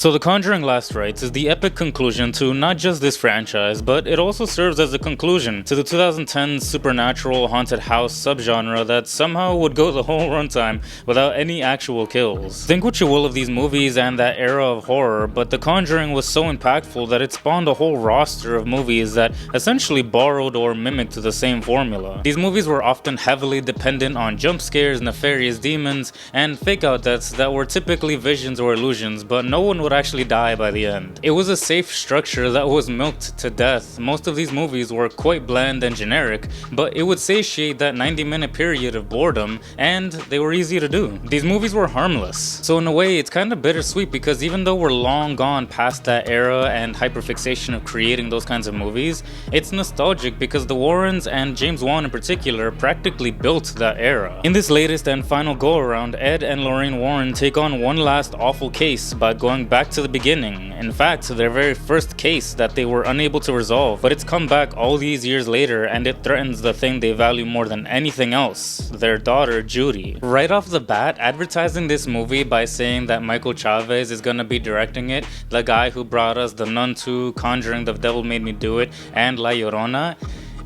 So The Conjuring Last Rites is the epic conclusion to not just this franchise, but it also serves as a conclusion to the 2010 supernatural haunted house subgenre that somehow would go the whole runtime without any actual kills. Think what you will of these movies and that era of horror, but The Conjuring was so impactful that it spawned a whole roster of movies that essentially borrowed or mimicked the same formula. These movies were often heavily dependent on jump scares, nefarious demons, and fake-out deaths that were typically visions or illusions, but no one would actually die by the end. It was a safe structure that was milked to death. Most of these movies were quite bland and generic, but it would satiate that 90-minute period of boredom, and they were easy to do. These movies were harmless. So in a way, it's kind of bittersweet because even though we're long gone past that era and hyperfixation of creating those kinds of movies, it's nostalgic because the Warrens and James Wan in particular practically built that era. In this latest and final go-around, Ed and Lorraine Warren take on one last awful case by going back to the beginning. In fact, their very first case that they were unable to resolve, but it's come back all these years later and it threatens the thing they value more than anything else, their daughter Judy. Right off the bat, advertising this movie by saying that Michael Chavez is gonna be directing it, the guy who brought us The Nun 2, Conjuring, The Devil Made Me Do It, and La Llorona,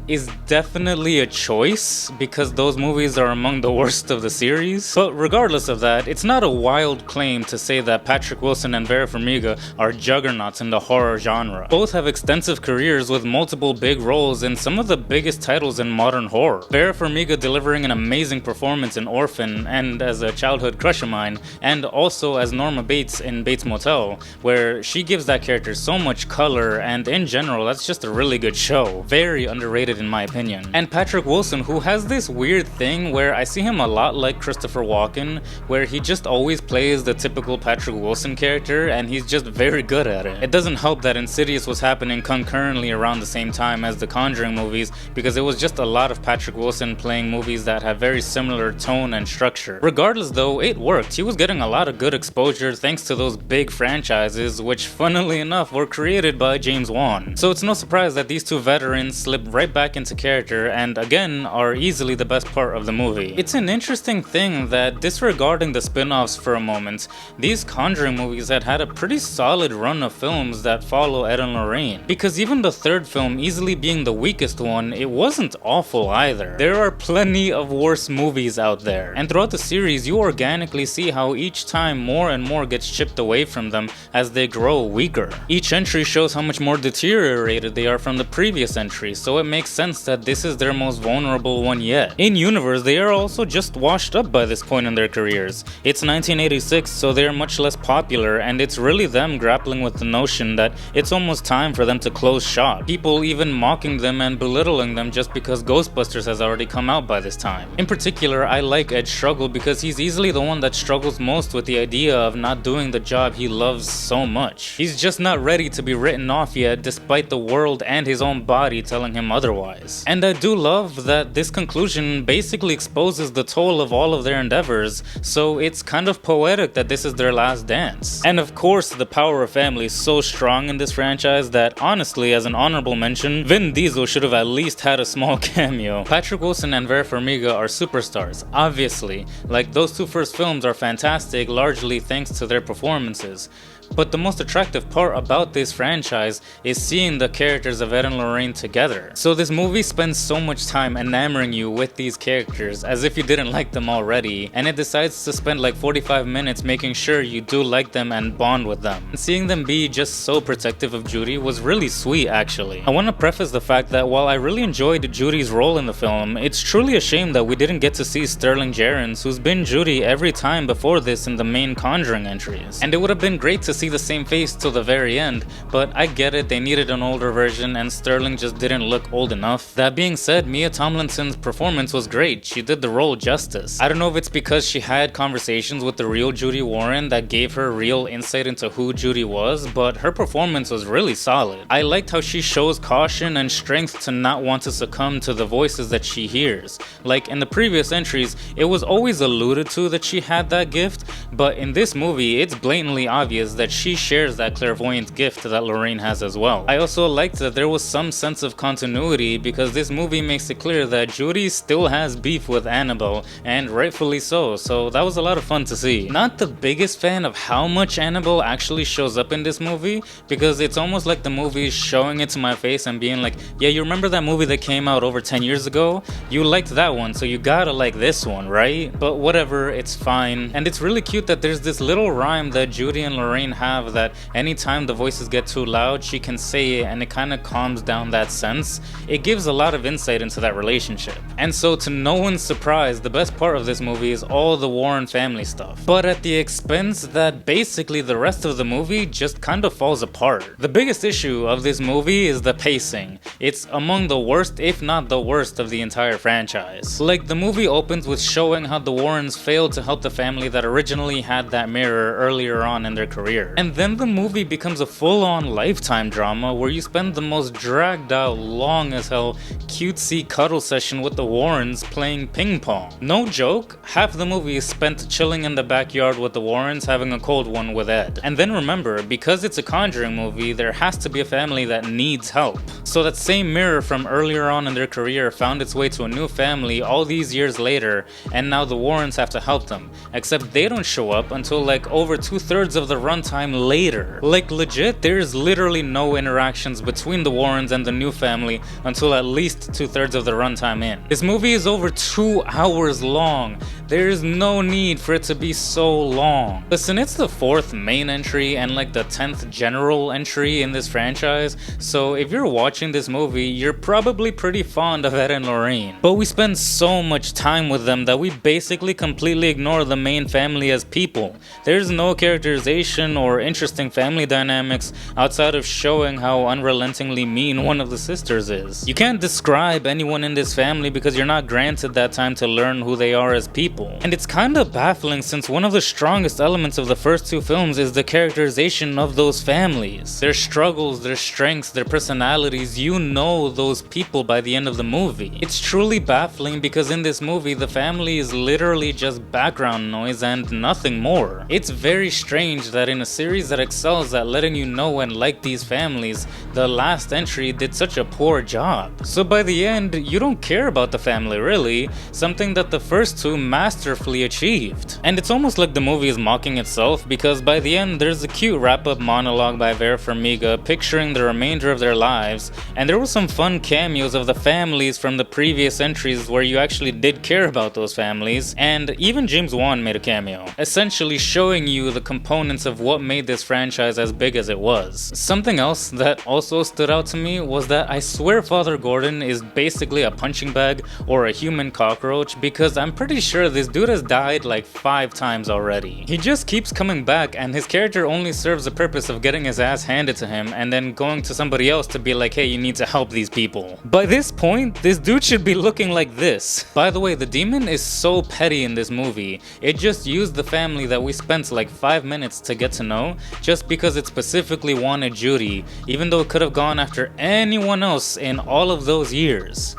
is definitely a choice because those movies are among the worst of the series. But regardless of that, it's not a wild claim to say that Patrick Wilson and Vera Farmiga are juggernauts in the horror genre. Both have extensive careers with multiple big roles in some of the biggest titles in modern horror. Vera Farmiga delivering an amazing performance in Orphan and as a childhood crush of mine, and also as Norma Bates in Bates Motel, where she gives that character so much color, and in general that's just a really good show. Very underrated in my opinion. And Patrick Wilson, who has this weird thing where I see him a lot like Christopher Walken, where he just always plays the typical Patrick Wilson character and he's just very good at it. It doesn't help that Insidious was happening concurrently around the same time as the Conjuring movies because it was just a lot of Patrick Wilson playing movies that have very similar tone and structure. Regardless though, it worked. He was getting a lot of good exposure thanks to those big franchises, which funnily enough were created by James Wan. So it's no surprise that these two veterans slipped right back into character and again are easily the best part of the movie. It's an interesting thing that, disregarding the spin-offs for a moment, these Conjuring movies had a pretty solid run of films that follow Ed and Lorraine. Because even the third film easily being the weakest one, it wasn't awful either. There are plenty of worse movies out there, and throughout the series you organically see how each time more and more gets chipped away from them as they grow weaker. Each entry shows how much more deteriorated they are from the previous entry, so it makes sense that this is their most vulnerable one yet. In universe, they are also just washed up by this point in their careers. It's 1986, so they are much less popular, and it's really them grappling with the notion that it's almost time for them to close shop. People even mocking them and belittling them just because Ghostbusters has already come out by this time. In particular, I like Ed's struggle because he's easily the one that struggles most with the idea of not doing the job he loves so much. He's just not ready to be written off yet, despite the world and his own body telling him otherwise. And I do love that this conclusion basically exposes the toll of all of their endeavors, so it's kind of poetic that this is their last dance. And of course, the power of family is so strong in this franchise that honestly, as an honorable mention, Vin Diesel should have at least had a small cameo. Patrick Wilson and Vera Farmiga are superstars, obviously. Like, those two first films are fantastic, largely thanks to their performances. But the most attractive part about this franchise is seeing the characters of Ed and Lorraine together. So this movie spends so much time enamoring you with these characters as if you didn't like them already, and it decides to spend like 45 minutes making sure you do like them and bond with them. And seeing them be just so protective of Judy was really sweet actually. I want to preface the fact that while I really enjoyed Judy's role in the film, it's truly a shame that we didn't get to see Sterling Jarrens, who's been Judy every time before this in the main Conjuring entries. And it would have been great to see the same face till the very end, but I get it, they needed an older version and Sterling just didn't look old enough. That being said, Mia Tomlinson's performance was great. She did the role justice. I don't know if it's because she had conversations with the real Judy Warren that gave her real insight into who Judy was, but her performance was really solid. I liked how she shows caution and strength to not want to succumb to the voices that she hears. Like in the previous entries, it was always alluded to that she had that gift, but in this movie, it's blatantly obvious that she shares that clairvoyant gift that Lorraine has as well. I also liked that there was some sense of continuity movie because this movie makes it clear that Judy still has beef with Annabelle, and rightfully so that was a lot of fun to see. Not the biggest fan of how much Annabelle actually shows up in this movie, because it's almost like the movie is showing it to my face and being like, yeah, you remember that movie that came out over 10 years ago? You liked that one, so you gotta like this one, right? But whatever, it's fine. And it's really cute that there's this little rhyme that Judy and Lorraine have that anytime the voices get too loud, she can say it and it kind of calms down that sense. It gives a lot of insight into that relationship. And so, to no one's surprise, the best part of this movie is all the Warren family stuff, but at the expense that basically the rest of the movie just kind of falls apart. The biggest issue of this movie is the pacing. It's among the worst, if not the worst, of the entire franchise. Like, the movie opens with showing how the Warrens failed to help the family that originally had that mirror earlier on in their career. And then the movie becomes a full-on Lifetime drama where you spend the most dragged out, long as hell, cutesy cuddle session with the Warrens playing ping pong. No joke, half the movie is spent chilling in the backyard with the Warrens having a cold one with Ed. And then remember, because it's a Conjuring movie, there has to be a family that needs help. So that same mirror from earlier on in their career found its way to a new family all these years later, and now the Warrens have to help them. Except they don't show up until like over 2/3 of the runtime later. Like legit, there's literally no interactions between the Warrens and the new family until at least 2/3 of the runtime in. This movie is over 2 hours long. There is no need for it to be so long. Listen, it's the 4th main entry and like the 10th general entry in this franchise, so if you're watching this movie, you're probably pretty fond of Ed and Lorraine. But we spend so much time with them that we basically completely ignore the main family as people. There's no characterization or interesting family dynamics outside of showing how unrelentingly mean one of the sisters is. You can't describe anyone in this family because you're not granted that time to learn who they are as people. And it's kinda baffling since one of the strongest elements of the first 2 films is the characterization of those families. Their struggles, their strengths, their personalities, you know those people by the end of the movie. It's truly baffling because in this movie, the family is literally just background noise and nothing more. It's very strange that in a series that excels at letting you know and like these families, the last entry did such a poor job. So by the end, you don't care about the family really, something that the first 2 masterfully achieved. And it's almost like the movie is mocking itself because by the end, there's a cute wrap-up monologue by Vera Farmiga picturing the remainder of their lives, and there were some fun cameos of the families from the previous entries where you actually did care about those families, and even James Wan made a cameo, essentially showing you the components of what made this franchise as big as it was. Something else that also stood out to me was that I swear Father Gordon is basically a punching bag or a human cockroach, because I'm pretty sure this dude has died like 5 times already. He just keeps coming back and his character only serves the purpose of getting his ass handed to him and then going to somebody else to be like, hey, you need to help these people. By this point, this dude should be looking like this. By the way, the demon is so petty in this movie. It just used the family that we spent like 5 minutes to get to know just because it specifically wanted Judy, even though it could have gone after anyone else in all of those years.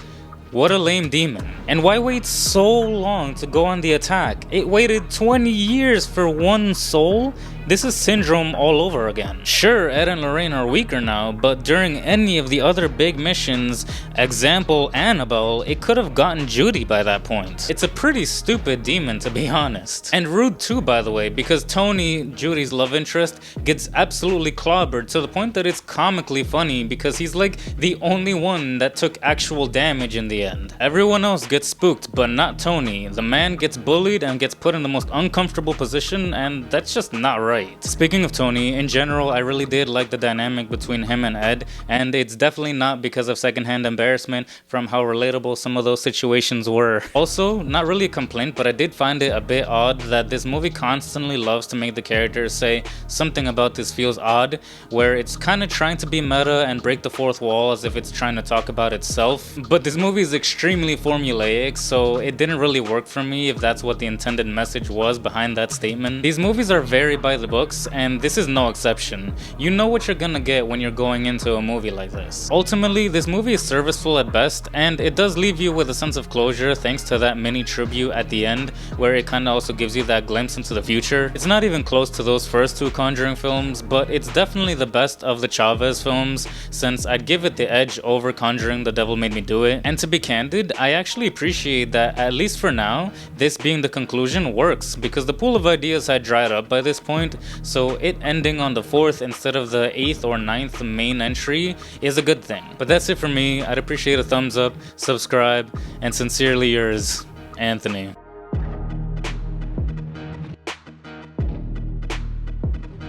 What a lame demon. And why wait so long to go on the attack? It waited 20 years for one soul? This is Syndrome all over again. Sure, Ed and Lorraine are weaker now, but during any of the other big missions, example Annabelle, it could have gotten Judy by that point. It's a pretty stupid demon, to be honest. And rude too, by the way, because Tony, Judy's love interest, gets absolutely clobbered to the point that it's comically funny because he's like the only one that took actual damage in the end. Everyone else gets spooked, but not Tony. The man gets bullied and gets put in the most uncomfortable position, and that's just not right. Speaking of Tony, in general, I really did like the dynamic between him and Ed, and it's definitely not because of secondhand embarrassment from how relatable some of those situations were. Also, not really a complaint, but I did find it a bit odd that this movie constantly loves to make the characters say something about this feels odd, where it's kind of trying to be meta and break the fourth wall as if it's trying to talk about itself. But this movie is extremely formulaic, so it didn't really work for me if that's what the intended message was behind that statement. These movies are very by the books, and this is no exception. You know what you're gonna get when you're going into a movie like this. Ultimately, this movie is serviceful at best, and it does leave you with a sense of closure thanks to that mini tribute at the end, where it kinda also gives you that glimpse into the future. It's not even close to those first two Conjuring films, but it's definitely the best of the Chavez films, since I'd give it the edge over Conjuring The Devil Made Me Do It. And to be candid, I actually appreciate that, at least for now, this being the conclusion works, because the pool of ideas had dried up by this point, so it ending on the 4th instead of the 8th or 9th main entry is a good thing. But that's it for me. I'd appreciate a thumbs up, subscribe, and sincerely yours, Anthony.